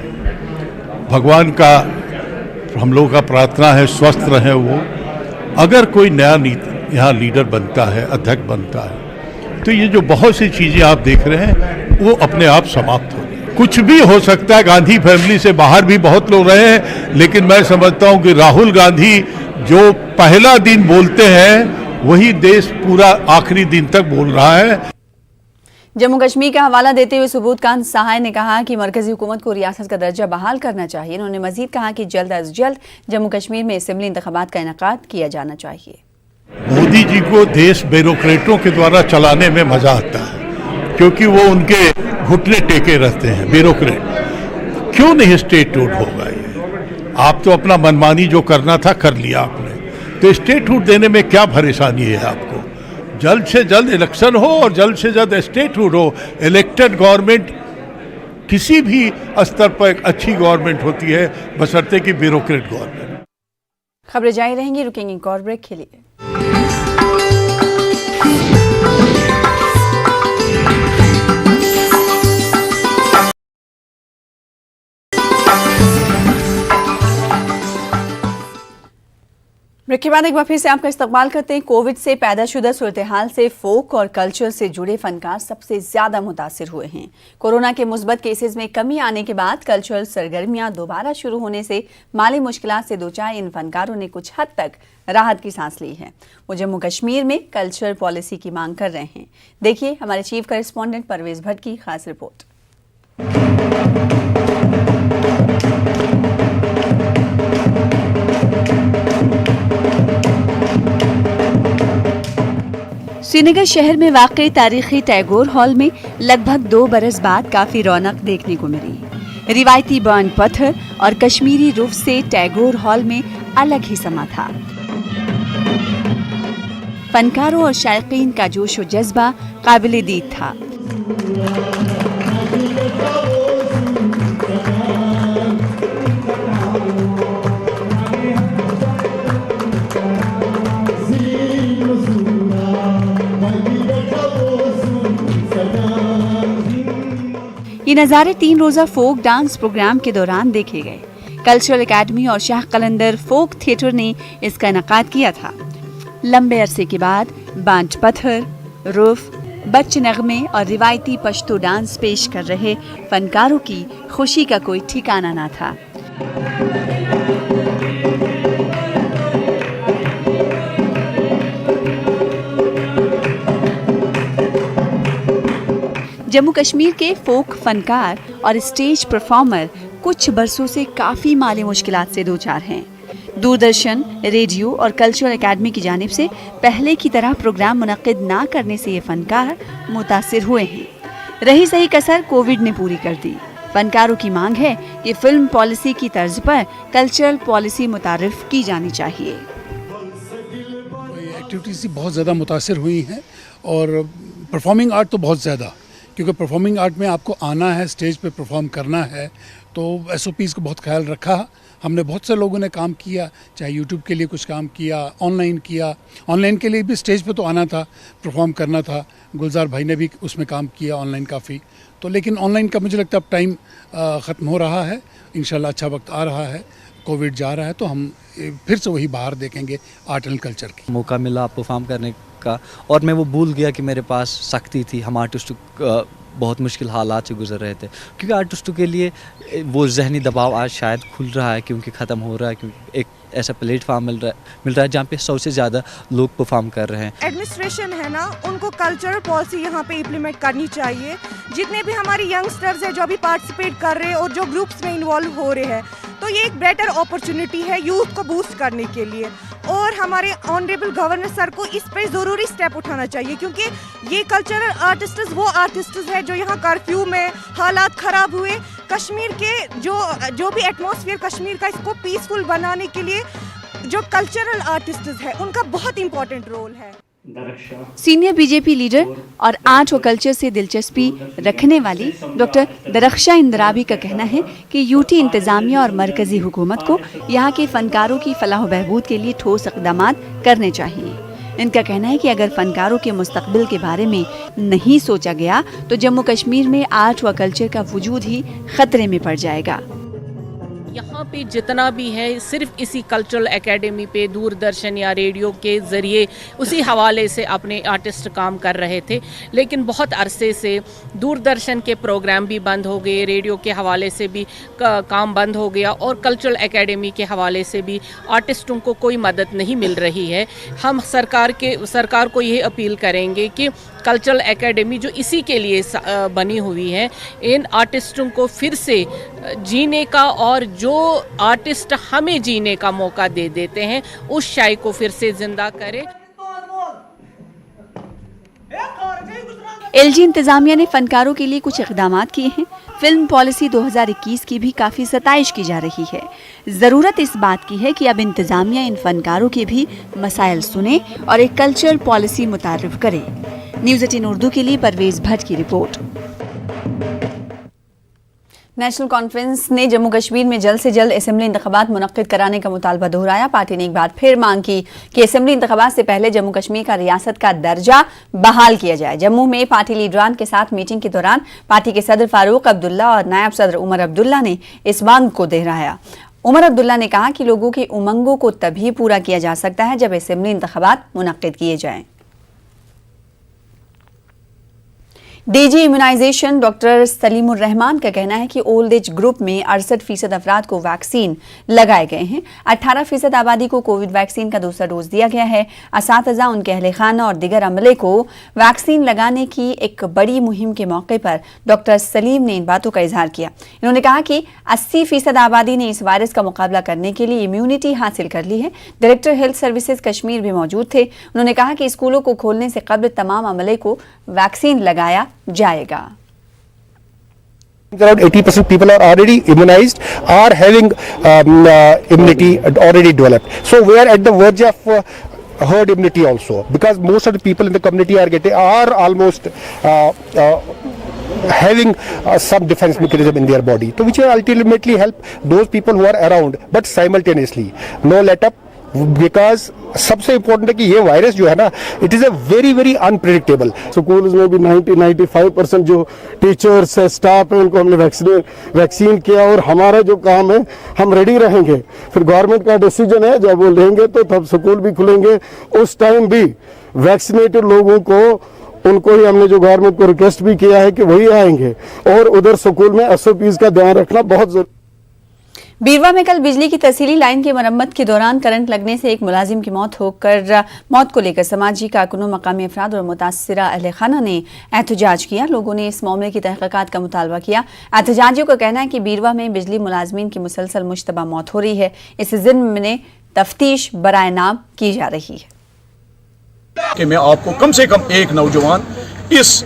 भगवान का हम लोगों का प्रार्थना है स्वस्थ रहे वो। अगर कोई नया यहाँ लीडर बनता है, अध्यक्ष बनता है, तो ये जो बहुत सी चीज़ें आप देख रहे हैं वो अपने आप समाप्त हो गई। कुछ भी हो सकता है। गांधी फैमिली से बाहर भी बहुत लोग रहे हैं, लेकिन मैं समझता हूँ कि राहुल गांधी जो पहला दिन बोलते हैं वही देश पूरा आखिरी दिन तक बोल रहा है। जम्मू कश्मीर का हवाला देते हुए सुबोध कांत सहाय ने कहा कि मरकजी हुकूमत को रियासत का दर्जा बहाल करना चाहिए। उन्होंने मजीद कहा कि जल्द अज जल्द जम्मू कश्मीर में असेंबली इंतखाबात का इनेकाद किया जाना चाहिए। मोदी जी को देश ब्यूरोक्रेटों के द्वारा चलाने में मजा आता है, क्योंकि वो उनके घुटने टेके रहते हैं ब्यूरोक्रेट। क्यों नहीं स्टेटहुड होगा ये? आप तो अपना मनमानी जो करना था कर लिया आपने, तो स्टेटहुड देने में क्या परेशानी है आपको? जल्द से जल्द इलेक्शन हो और जल्द से जल्द स्टेटहुड हो। इलेक्टेड गवर्नमेंट किसी भी स्तर पर एक अच्छी गवर्नमेंट होती है, बशर्ते कि ब्यूरोक्रेट गवर्नमेंट। खबरें जारी रहेंगी, रुकेंगे एक और ब्रेक के लिए। ब्रेक के बाद एक बार फिर से आपका इस्तकबाल करते हैं। कोविड से पैदाशुदा सूरत हाल से फोक और कल्चर से जुड़े फनकार सबसे ज्यादा मुतासिर हुए हैं। कोरोना के मुस्बत केसेस में कमी आने के बाद कल्चरल सरगर्मियां दोबारा शुरू होने से माली मुश्किलात से दोचार इन फनकारों ने कुछ हद तक राहत की सांस ली है। वो जम्मू कश्मीर में कल्चरल पॉलिसी की मांग कर रहे हैं। देखिए हमारे चीफ करेस्पॉन्डेंट परवेज भट्ट की खास रिपोर्ट। श्रीनगर शहर में वाक़ई तारीखी टैगोर हॉल में लगभग 2 बरस बाद काफ़ी रौनक देखने को मिली। रिवायती बर्न पत्थर और कश्मीरी रूफ से टैगोर हॉल में अलग ही समा था। फनकारों और शायकीन का जोश व जज्बा काबिल दीद था। ये नज़ारे 3 रोज़ा फोक डांस प्रोग्राम के दौरान देखे गए। कल्चरल एकेडमी और शाह कलंदर फोक थिएटर ने इसका इनेकाद किया था। लंबे अरसे के बाद बांट पत्थर, रूफ, बच्चे नगमे और रिवायती पश्तो डांस पेश कर रहे फनकारों की खुशी का कोई ठिकाना ना था। जम्मू कश्मीर के फोक फनकार और स्टेज परफॉर्मर कुछ बरसों से काफ़ी माली मुश्किलात से दोचार हैं। दूरदर्शन, रेडियो और कल्चरल एकेडमी की जानिब से पहले की तरह प्रोग्राम मुनक्किद ना करने से ये फनकार मुतासिर हुए हैं। रही सही कसर कोविड ने पूरी कर दी। फनकारों की मांग है कि फिल्म पॉलिसी की तर्ज पर कल्चरल पॉलिसी मुतारिफ की जानी चाहिए। एक्टिविटीज़ बहुत ज़्यादा मुतासिर हुई हैं और परफॉर्मिंग आर्ट तो बहुत ज़्यादा, क्योंकि परफॉर्मिंग आर्ट में आपको आना है, स्टेज पे परफॉर्म करना है, तो SOPs को बहुत ख्याल रखा। हमने बहुत से लोगों ने काम किया, चाहे यूट्यूब के लिए कुछ काम किया, ऑनलाइन किया। ऑनलाइन के लिए भी स्टेज पे तो आना था, परफॉर्म करना था। गुलजार भाई ने भी उसमें काम किया ऑनलाइन काफ़ी। तो लेकिन ऑनलाइन का मुझे लगता है अब टाइम ख़त्म हो रहा है। इंशाल्लाह अच्छा वक्त आ रहा है, कोविड जा रहा है, तो हम फिर से वही बाहर देखेंगे आर्ट एंड कल्चर की। मौका मिला परफॉर्म करने का और मैं वो भूल गया कि मेरे पास सख्ती थी। हम आर्टिस्टों बहुत मुश्किल हालात से गुजर रहे थे, क्योंकि आर्टिस्टों के लिए वो जहनी दबाव आज शायद खुल रहा है, क्योंकि ख़त्म हो रहा है, क्योंकि एक ऐसा प्लेटफार्म मिल रहा है जहाँ पे 100 से ज़्यादा लोग परफॉर्म कर रहे हैं। एडमिनिस्ट्रेशन है ना, उनको कल्चरल पॉलिसी यहाँ पे इम्प्लीमेंट करनी चाहिए। जितने भी हमारे यंगस्टर्स हैं जो अभी पार्टिसिपेट कर रहे हैं और जो ग्रुप्स में इन्वॉल्व हो रहे हैं, तो ये एक बेटर अपॉर्चुनिटी है यूथ को बूस्ट करने के लिए। और हमारे ऑनरेबल गवर्नर सर को इस पे ज़रूरी स्टेप उठाना चाहिए, क्योंकि ये कल्चरल आर्टिस्ट्स वो आर्टिस्ट्स हैं जो यहाँ कर्फ्यू में हालात ख़राब हुए, कश्मीर के जो भी एटमॉस्फेयर कश्मीर का, इसको पीसफुल बनाने के लिए जो कल्चरल आर्टिस्ट्स हैं उनका बहुत इम्पोर्टेंट रोल है। सीनियर बीजेपी लीडर और आर्ट व कल्चर से दिलचस्पी रखने वाली डॉक्टर दरख्शा इंदराबी का कहना है कि यूटी इंतजामिया और मरकजी हुकूमत को यहाँ के फनकारों की फलाह व बहबूद के लिए ठोस इक़दाम करने चाहिए। इनका कहना है कि अगर फनकारों के मुस्तकबिल के बारे में नहीं सोचा गया तो जम्मू कश्मीर में आर्ट व कल्चर का वजूद ही खतरे में पड़ जाएगा। यहाँ पे जितना भी है सिर्फ इसी कल्चरल एकेडमी पे दूरदर्शन या रेडियो के ज़रिए उसी हवाले से अपने आर्टिस्ट काम कर रहे थे, लेकिन बहुत अरसे से दूरदर्शन के प्रोग्राम भी बंद हो गए, रेडियो के हवाले से भी काम बंद हो गया और कल्चरल एकेडमी के हवाले से भी आर्टिस्टों को कोई मदद नहीं मिल रही है। हम सरकार को ये अपील करेंगे कि कल्चरल एकेडमी जो इसी के लिए बनी हुई है, इन आर्टिस्टों को फिर से जीने का और जो आर्टिस्ट हमें जीने का मौका दे देते हैं उस शाय को फिर से जिंदा करे। LG इंतजामिया ने फनकारों के लिए कुछ इक़दाम किए हैं। फिल्म पॉलिसी 2021 की भी काफ़ी सताइश की जा रही है। ज़रूरत इस बात की है कि अब इंतजामिया इन फनकारों के भी मसाइल सुने और एक कल्चरल पॉलिसी मुतारिफ करे। न्यूज़ 18 उर्दू के लिए परवेज़ भट्ट की रिपोर्ट। नेशनल कॉन्फ्रेंस ने जम्मू कश्मीर में जल्द से जल्द असेंबली इंतखाबात मुनक्किद कराने का मुतालबा दोहराया। पार्टी ने एक बार फिर मांग की कि असेंबली इंतखाबात से पहले जम्मू कश्मीर का रियासत का दर्जा बहाल किया जाए। जम्मू में पार्टी लीडरान के साथ मीटिंग के दौरान पार्टी के सदर फारूक अब्दुल्ला और नायब सदर उमर अब्दुल्ला ने इस मांग को दोहराया। उमर अब्दुल्ला ने कहा कि लोगों की उमंगों को तभी पूरा किया जा सकता है जब असेंबली इंतखाबात मुनक्किद किए जाएं। डीजी इम्यूनाइजेशन डॉक्टर सलीमुर रहमान का कहना है कि ओल्ड एज ग्रुप में 68% अफराद को वैक्सीन लगाए गए हैं। 18% आबादी को कोविड वैक्सीन का दूसरा डोज दिया गया है। असातिज़ा, उनके अहले खाना और दिगर अमले को वैक्सीन लगाने की एक बड़ी मुहिम के मौके पर डॉक्टर सलीम ने इन बातों का इजहार किया। इन्होंने कहा कि 80% आबादी ने इस वायरस का मुकाबला करने के लिए इम्यूनिटी हासिल कर ली है। डायरेक्टर हेल्थ सर्विसेज कश्मीर भी मौजूद थे। उन्होंने कहा कि स्कूलों को खोलने से कबल तमाम अमले को वैक्सीन लगाया जाएगा। Around 80% people are already immunized, are having immunity already developed. So we are at the verge of herd immunity also, because most of the people in the community are almost having some defense mechanism in their body, so which will ultimately help those people who are around, but simultaneously no let up, because सबसे important है कि ये virus जो है ना, it is a very very unpredictable. Schools में भी 90-95% जो टीचर्स है, स्टाफ है, उनको हमने वैक्सीन किया और हमारा जो काम है हम रेडी रहेंगे। फिर गवर्नमेंट का डिसीजन है, जब वो लेंगे तो तब स्कूल भी खुलेंगे। उस टाइम भी वैक्सीनेटेड लोगों को, उनको ही हमने जो गवर्नमेंट को रिक्वेस्ट भी किया है कि वही आएंगे, और उधर स्कूल में SOPs का ध्यान रखना बहुत जरूरी। बीरवा में कल बिजली की तसीली लाइन की मरम्मत के दौरान करंट लगने से एक मुलाजिम की मौत को लेकर समाजी कारकुनों, मकामी अफराद और मुतासिरा अहले खाना ने एहतजाज किया। लोगों ने इस मामले की तहकीकात का मुतालबा किया। एहतजाजियों का कहना है कि बीरवा में बिजली मुलाजमीन की मुसलसल मुश्तबा मौत हो रही है। इस ज़िम्न में तफ्तीश बराए नाम की जा रही है कि मैं आपको कम से कम एक नौजवान इस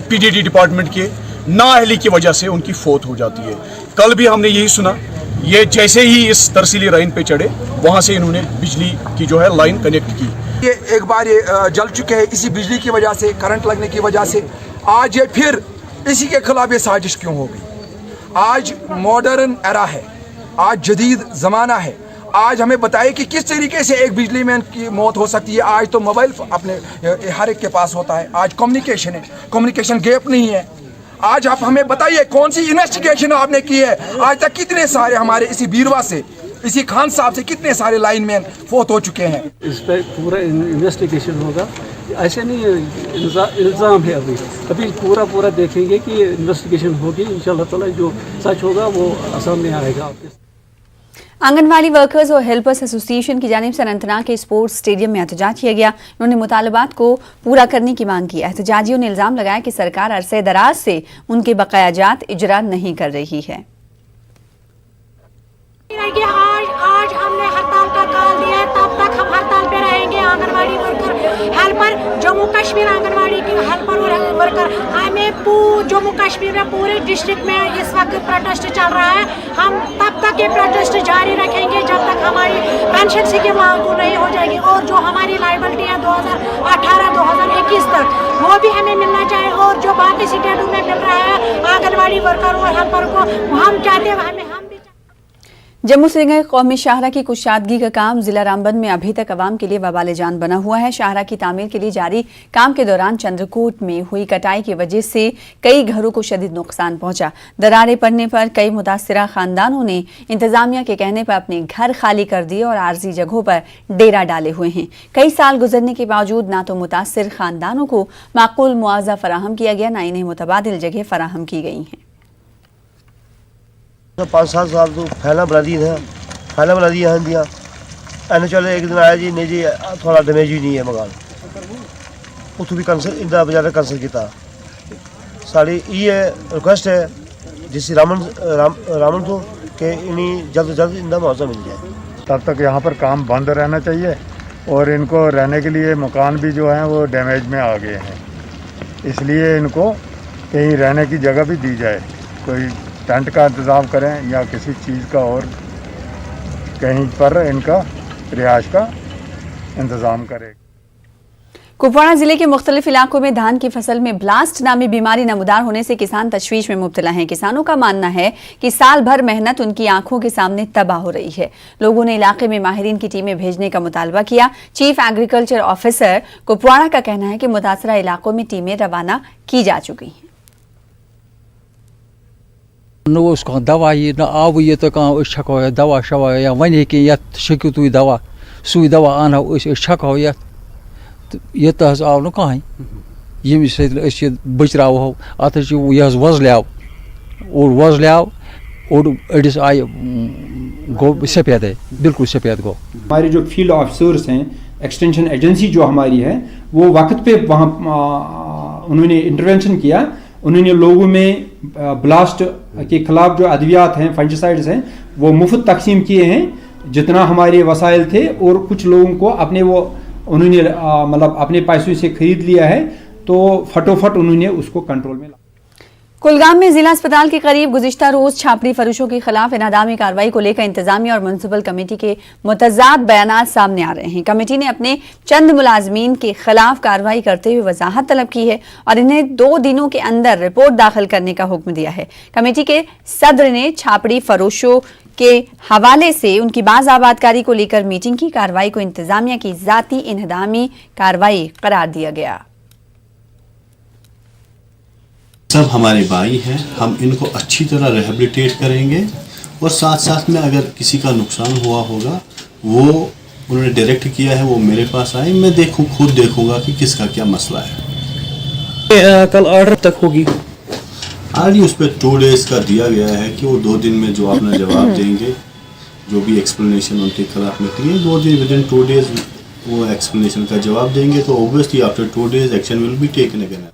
PDD डिपार्टमेंट के नाअहली की वजह से उनकी फौत हो जाती है। कल भी हमने यही सुना, ये जैसे ही इस तरसीली लाइन पे चढ़े, वहां से इन्होंने बिजली की जो है लाइन कनेक्ट की। ये एक बार ये जल चुके हैं इसी बिजली की वजह से, करंट लगने की वजह से। आज ये फिर इसी के खिलाफ ये साजिश क्यों हो गई? आज मॉडर्न एरा है, आज जदीद ज़माना है। आज हमें बताइए कि किस तरीके से एक बिजली मैन की मौत हो सकती है। आज तो मोबाइल अपने हर एक के पास होता है। आज कम्युनिकेशन है, कम्युनिकेशन गैप नहीं है। आज आप हमें बताइए कौन सी इन्वेस्टिगेशन आपने की है? आज तक कितने सारे हमारे इसी बीरवा से, इसी खान साहब से कितने सारे लाइनमैन फोत हो चुके हैं? इस पर पूरा इन्वेस्टिगेशन होगा। ऐसे नहीं इल्ज़ाम है, अभी पूरा देखेंगे कि इन्वेस्टिगेशन होगी। इंशाल्लाह ताला जो सच होगा वो सामने आएगा। आंगनवाड़ी वर्कर्स और हेल्पर्स एसोसिएशन की जानिब से अनंतनाग के स्पोर्ट्स स्टेडियम में एहतजाज किया गया। उन्होंने मुतालबात को पूरा करने की मांग की। एहतजाजियों ने इल्ज़ाम लगाया कि सरकार अरसे दराज से उनके बकायाजात इजरा नहीं कर रही है। आज हमने हड़ताल का कॉल दिया है, तब तक हम हड़ताल पे रहेंगे। आंगनवाड़ी वर्कर, हेल्पर, जम्मू कश्मीर आंगनवाड़ी के हेल्पर और वर्कर, हमें जम्मू कश्मीर में पूरे डिस्ट्रिक्ट में इस वक्त प्रोटेस्ट चल रहा है। हम तब तक ये प्रोटेस्ट जारी रखेंगे जब तक हमारी पेंशन स्कीम लागू नहीं हो जाएगी, और जो हमारी लायबिलिटी है 2018-2021 तक वो भी हमें मिलना चाहिए। और जो बाकी स्टेटों में मिल रहा है आंगनवाड़ी वर्कर और हेल्पर को, हम चाहते हैं हमें जम्मू श्रीनगर कौमी शाहरा की कुशादगी का काम जिला रामबन में अभी तक अवाम के लिए वबाल जान बना हुआ है। शाहरा की तामीर के लिए जारी काम के दौरान चंद्रकूट में हुई कटाई की वजह से कई घरों को शदीद नुकसान पहुंचा। दरारें पड़ने पर कई मुतासिरा खानदानों ने इंतजामिया के कहने पर अपने घर खाली कर दिए और आर्जी जगहों पर डेरा डाले हुए हैं। कई साल गुजरने के बावजूद ना तो मुतासिर खानदानों को माकूल मुआवजा फराहम किया गया, ना इन्हें मुतबादिल जगह फराहम की गई हैं। 5-7 साल तो फैला बना दिया हैं दिया एने चले एक दिन आया जी नहीं जी थोड़ा डैमेज ही नहीं है मकान उतो भी कैंसिल इंदा बजारे कैंसिल किया। साड़ी ये रिक्वेस्ट है जिस रामन को कि इन्हीं जल्द से जल्द इंदा मुआवजा मिल जाए। तब तक यहाँ पर काम बंद रहना चाहिए और इनको रहने के लिए मकान भी जो हैं वो डैमेज में आ गए हैं, इसलिए इनको कहीं रहने की जगह भी दी जाए। कोई टेंट का इंतज़ाम करें या किसी चीज़ का और कहीं पर इनका रिहाइश का इंतज़ाम करें। कुपवाड़ा जिले के मुख्तलिफ इलाकों में धान की फसल में ब्लास्ट नामी बीमारी नमूदार होने से किसान तशवीश में मुब्तला हैं। किसानों का मानना है कि साल भर मेहनत उनकी आंखों के सामने तबाह हो रही है। लोगों ने इलाके में माहिरीन की टीमें भेजने का मुतालबा किया। चीफ एग्रीकल्चर ऑफिसर कुपवाड़ा का कहना है कि मुतासरा इलाकों में टीमें रवाना की जा चुकी हैं। न दवा ये न आव ये तो छको दवा शवा या वन कि छो तुम दवा सुई दवा अनो छको ये तो आव न कहें यम सत बचरावो अत यह वजल्याव और वजल्याव और अड़िस आय गो सफेद है, बिल्कुल सफेद गो। हमारे जो फील्ड ऑफिसर्स हैं, एक्सटेंशन एजेंसी जो हमारी है, वो वक्त पे वहाँ उन्होंने इंटरवेंशन किया। उन्होंने लोगों में ब्लास्ट के खिलाफ जो अद्वियात हैं, फंजिसाइड्स हैं, वो मुफ्त तकसीम किए हैं जितना हमारे वसाइल थे, और कुछ लोगों को अपने वो उन्होंने मतलब अपने पैसों से खरीद लिया है, तो फटोफट उन्होंने उसको कंट्रोल में। कुलगाम में जिला अस्पताल के करीब गुज़िश्ता रोज छापड़ी फरोशों के खिलाफ इनादामी कार्रवाई को लेकर इंतजामिया और म्युनिसिपल कमेटी के मुतज़ाद बयानात सामने आ रहे हैं। कमेटी ने अपने चंद मुलाजमीन के खिलाफ कार्रवाई करते हुए वजाहत तलब की है और इन्हें 2 दिनों के अंदर रिपोर्ट दाखिल करने का हुक्म दिया है। कमेटी के सदर ने छापड़ी फरोशों के हवाले से उनकी बाज आबादकारी को लेकर मीटिंग की। कार्रवाई को इंतजामिया की जाती इन्हदामी कार्रवाई करार दिया गया। सब हमारे भाई हैं, हम इनको अच्छी तरह रिहेबिलिटेट करेंगे और साथ साथ में अगर किसी का नुकसान हुआ होगा वो उन्होंने डायरेक्ट किया है, वो मेरे पास आए, मैं खुद देखूंगा कि किसका क्या मसला है। कल ऑर्डर तक होगी ऑलरेडी उस पर 2 डेज का दिया गया है कि वो 2 दिन में जो अपना जवाब देंगे, जो भी एक्सप्लेनेशन उनके खिलाफ निकली है, 2 दिन विदिन 2 डेज वो एक्सप्लेनेशन का जवाब देंगे, तो obviously after 2 days action will be taken again.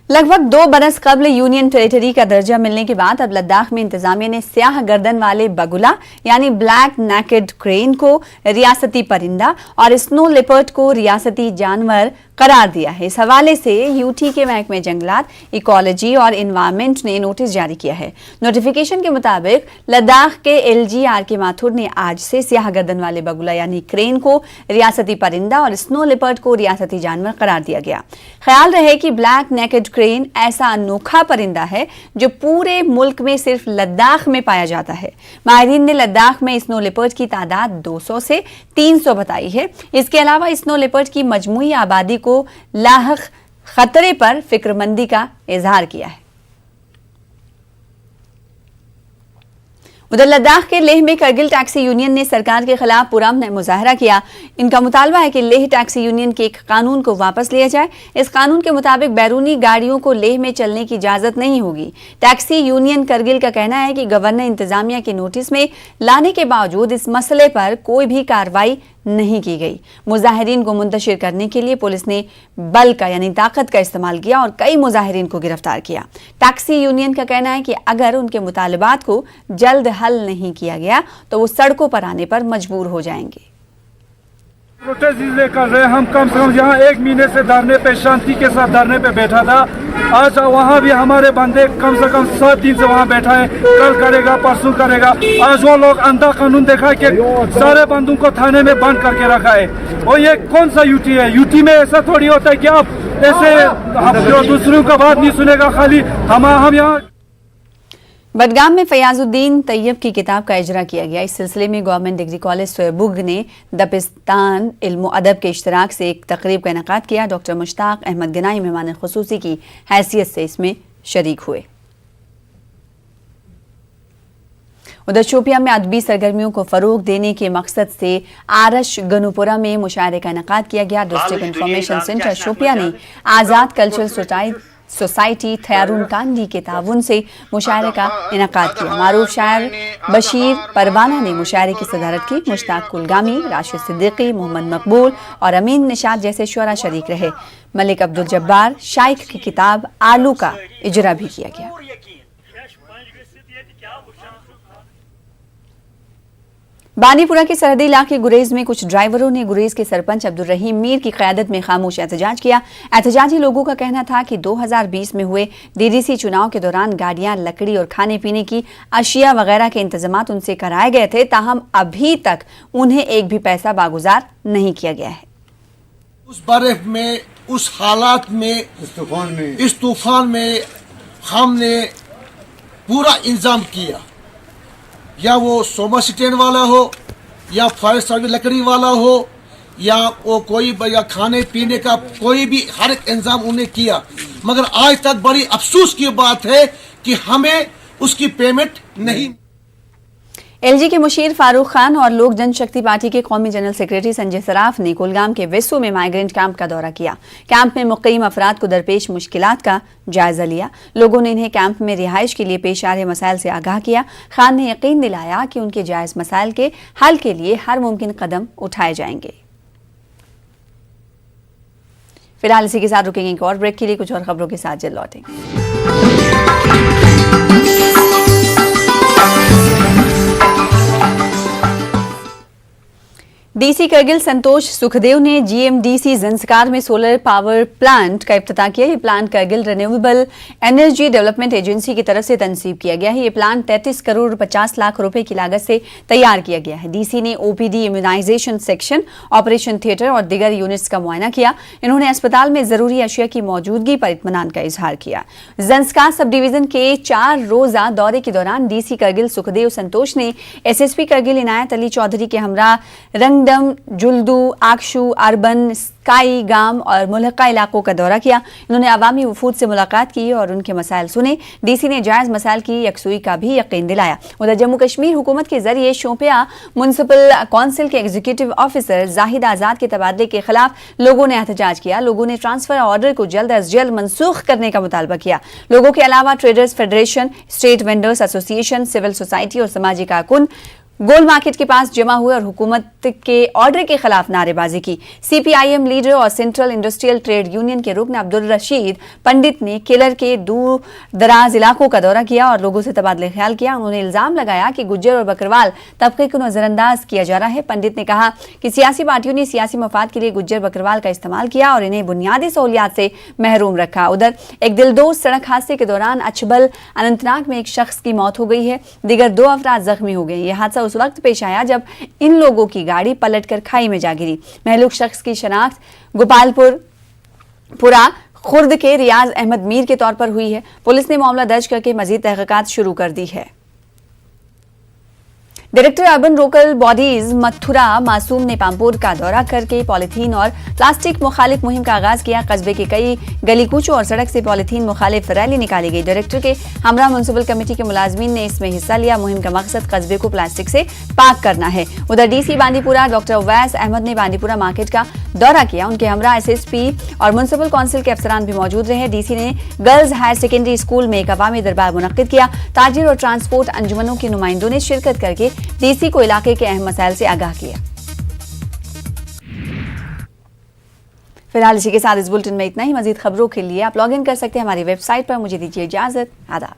लगभग 2 बरस कबल यूनियन टेरिटरी का दर्जा मिलने के बाद अब लद्दाख में इंतजामिया ने स्याह गर्दन वाले बगुला यानी ब्लैक नेकेड क्रेन को रियासती परिंदा और स्नो लेपर्ड को रियासती जानवर करार दिया है। इस हवाले से यूटी के महकमे जंगलात, इकोलॉजी और इन्वायरमेंट ने नोटिस जारी किया है। नोटिफिकेशन के मुताबिक लद्दाख के एलजी आर के माथुर ने आज से स्याह गर्दन वाले बगुला यानी क्रेन को रियासती परिंदा और स्नो लेपर्ड को रियासती जानवर करार दिया गया। ख्याल रहे कि ब्लैक नेकेड क्रेन ऐसा अनोखा परिंदा है जो पूरे मुल्क में सिर्फ लद्दाख में पाया जाता है। माहिरीन ने लद्दाख में स्नो लेपर्ड की तादाद 200 से 300 बताई है। इसके अलावा स्नो लेपर्ड की मजमूई आबादी को लाहक खतरे पर फिक्रमंदी का इजहार किया है। उधर लद्दाख के लेह में करगिल टैक्सी यूनियन ने सरकार के खिलाफ पुरअमन मुजाहरा किया। इनका मुतालबा है कि लेह टैक्सी यूनियन के एक कानून को वापस लिया जाए। इस कानून के मुताबिक बैरूनी गाड़ियों को लेह में चलने की इजाजत नहीं होगी। टैक्सी यूनियन करगिल का कहना है कि गवर्नर इंतजामिया के नोटिस में लाने के बावजूद इस मसले पर कोई भी कार्रवाई नहीं की गई। मुजाहिरीन को मुंतशिर करने के लिए पुलिस ने बल का यानी ताकत का इस्तेमाल किया और कई मुजाहिरीन को गिरफ्तार किया। टैक्सी यूनियन का कहना है कि अगर उनके मुतालबात को जल्द हल नहीं किया गया तो वो सड़कों पर आने पर मजबूर हो जाएंगे। प्रोटेस्ट इसलिए कर रहे हैं, हम कम से कम यहाँ 1 महीने से धरने पे शांति के साथ धरने पे बैठा था। आज वहाँ भी हमारे बंदे कम से कम 7 दिन से वहाँ बैठा है, कल करेगा परसों करेगा। आज वो लोग अंधा कानून देखा कि सारे बंदों को थाने में बंद करके रखा है। और ये कौन सा यूटी है? यूटी में ऐसा थोड़ी होता है कि आप ऐसे जो दूसरों का बात नहीं सुनेगा, खाली हम यहाँ। बडगाम में फयाजुद्दीन तैयब की किताब का इजरा किया गया। इस सिलसिले में गवर्नमेंट डिग्री कॉलेज सोयबुग ने दबिस्तान इल्म अदब के इश्तराक से एक तकरीब का इनेकाद किया। डॉक्टर मुश्ताक अहमद गनाई मेहमान खुसूसी की हैसियत से इसमें शरीक हुए। उधर शोपियां में अदबी सरगर्मियों को फरोग देने के मकसद से आरश गनुपुरा में मुशायरे का इनेकाद किया गया। डिस्ट्रिक्ट इंफॉर्मेशन सेंटर शोपियां ने आज़ाद कल्चरल सोसाइटी थयारून कांडी के ताउन से मुशायरे का इनेकाद किया। मारूफ शायर बशीर परवाना ने मुशायरे की सदारत की। मुश्ताक कुलगामी, राशिद सिद्दीकी, मोहम्मद मकबूल और अमीन निशात जैसे शुरा शरीक रहे। मलिक अब्दुल जब्बार शाइख की किताब आलू का इजरा भी किया गया। बानीपुरा के सरहदी इलाके गुरेज में कुछ ड्राइवरों ने गुरेज के सरपंच अब्दुल रहीम मीर की क़यादत में खामोश एहतजाज किया। एहतजाजी लोगों का कहना था कि 2020 में हुए डीडीसी चुनाव के दौरान गाड़ियां, लकड़ी और खाने पीने की अशिया वगैरह के इंतजामात उनसे कराए गए थे, ताहम अभी तक उन्हें एक भी पैसा बागुजार नहीं किया गया है। उस बर्फ में, उस हालात में, इस तूफान में हमने पूरा इंतजाम किया, या वो सोमा स्टैंड वाला हो या फायर सर्विस लकड़ी वाला हो या वो कोई या खाने पीने का कोई भी हर एक इंतजाम उन्हें किया, मगर आज तक बड़ी अफसोस की बात है कि हमें उसकी पेमेंट नहीं। एलजी के मुशीर फारूक खान और लोक जनशक्ति पार्टी के कौमी जनरल सेक्रेटरी संजय सराफ ने कुलगाम के वेसू में माइग्रेंट कैंप का दौरा किया। कैंप में मुक़ीम अफराद को दरपेश मुश्किलात का जायजा लिया। लोगों ने इन्हें कैंप में रिहाइश के लिए पेश आ रहे मसाइल से आगाह किया। खान ने यकीन दिलाया कि उनके जायज़ मसाइल के हल के लिए हर मुमकिन कदम उठाए जाएंगे। फिलहाल इसी के साथ रुकेंगे एक और ब्रेक के लिए, कुछ और खबरों के साथ जल्द लौटेंगे। डीसी करगिल संतोष सुखदेव ने जीएमडीसी ज़ंस्कार में सोलर पावर प्लांट का इफ्तिताह किया। ये plant Kargil renewable energy development agency की तरफ से तनसीब किया गया है। ये प्लांट 33 करोड़ 50 लाख रुपए की लागत से तैयार किया गया है। डीसी ने OPD, immunisation section, operation theatre और दीगर यूनिट्स का मुआयना किया। इन्होंने अस्पताल में जरूरी अशिया की मौजूदगी पर इत्मीनान का इजहार किया। ज़ंस्कार सब डिवीजन के 4 रोजा दौरे के दौरान डीसी करगिल सुखदेव संतोष ने एसएसपी करगिल इनायत अली चौधरी के हमरा रंगडम, जुल्दू, आक्षू, अर्बन, स्काई, गाम और मुल्हका इलाकों का दौरा किया। इन्होंने अवामी वफूद से मुलाकात की और उनके मसाइल सुने। डीसी ने जायज़ मसाइल की यकसुई का भी यकीन दिलाया। उधर जम्मू कश्मीर हुकूमत के जरिए शोपिया म्युनिसिपल कौंसिल के एग्जीक्यूटिव ऑफिसर जाहिद आज़ाद के तबादले के खिलाफ लोगों ने एहतजाज किया। लोगों ने ट्रांसफर ऑर्डर को जल्द अज जल्द मनसूख करने का मुतालबा किया। लोगों के अलावा traders federation, state vendors association, civil society और समाजी कारकुन गोल मार्केट के पास जमा हुए और हुकूमत के ऑर्डर के खिलाफ नारेबाजी की। सीपीआईएम लीडर और सेंट्रल इंडस्ट्रियल ट्रेड यूनियन के रुकन अब्दुल रशीद पंडित ने केलर के दूर दराज इलाकों का दौरा किया और लोगों से तबादले ख्याल किया। उन्होंने इल्जाम लगाया कि गुज्जर और बकरवाल तबके को नजरअंदाज किया जा रहा है। पंडित ने कहा कि सियासी पार्टियों ने सियासी मफाद के लिए गुज्जर बकरवाल का इस्तेमाल किया और इन्हें बुनियादी सहूलियात से महरूम रखा। उधर एक दिलदोज सड़क हादसे के दौरान अचबल अनंतनाग में एक शख्स की मौत हो गई है। दीगर 2 अफराद जख्मी हो गए। यह हादसा उस वक्त पेश आया जब इन लोगों की गाड़ी पलटकर खाई में जा गिरी। महलूक शख्स की शनाख्त गोपालपुरा खुर्द के रियाज अहमद मीर के तौर पर हुई है। पुलिस ने मामला दर्ज करके मजीद तहकीकात शुरू कर दी है। Director urban local bodies Mathura मासूम ने पामपुर का दौरा करके पॉलीथीन और प्लास्टिक मुखालिफ मुहिम का आगाज किया। कस्बे के कई गली कूचों और सड़क से पॉलीथीन मुखालिफ रैली निकाली गई। डायरेक्टर के हमरा म्युनिसिपल कमेटी के मुलाजमीन ने इसमें हिस्सा लिया। मुहिम का मकसद कस्बे को प्लास्टिक से पाक करना है। उधर डीसी बांदीपुरा डॉक्टर उवैस अहमद ने बांदीपुरा मार्केट का दौरा किया। उनके हमरा एसएसपी और म्युनिसिपल काउंसिल के अफसरान भी मौजूद रहे। डीसी ने गर्ल्स हायर सेकेंडरी स्कूल में एक अवामी दरबार मुनक्किद किया। ताजिर और ट्रांसपोर्ट अंजुमनों के नुमाइंदों ने शिरकत करके डीसी को इलाके के अहम मसाइल से आगाह किया। फिलहाल इसी के साथ इस बुलेटिन में इतना ही। मजीद खबरों के लिए आप लॉग इन कर सकते हैं हमारी वेबसाइट पर। मुझे दीजिए इजाजत। आदाब।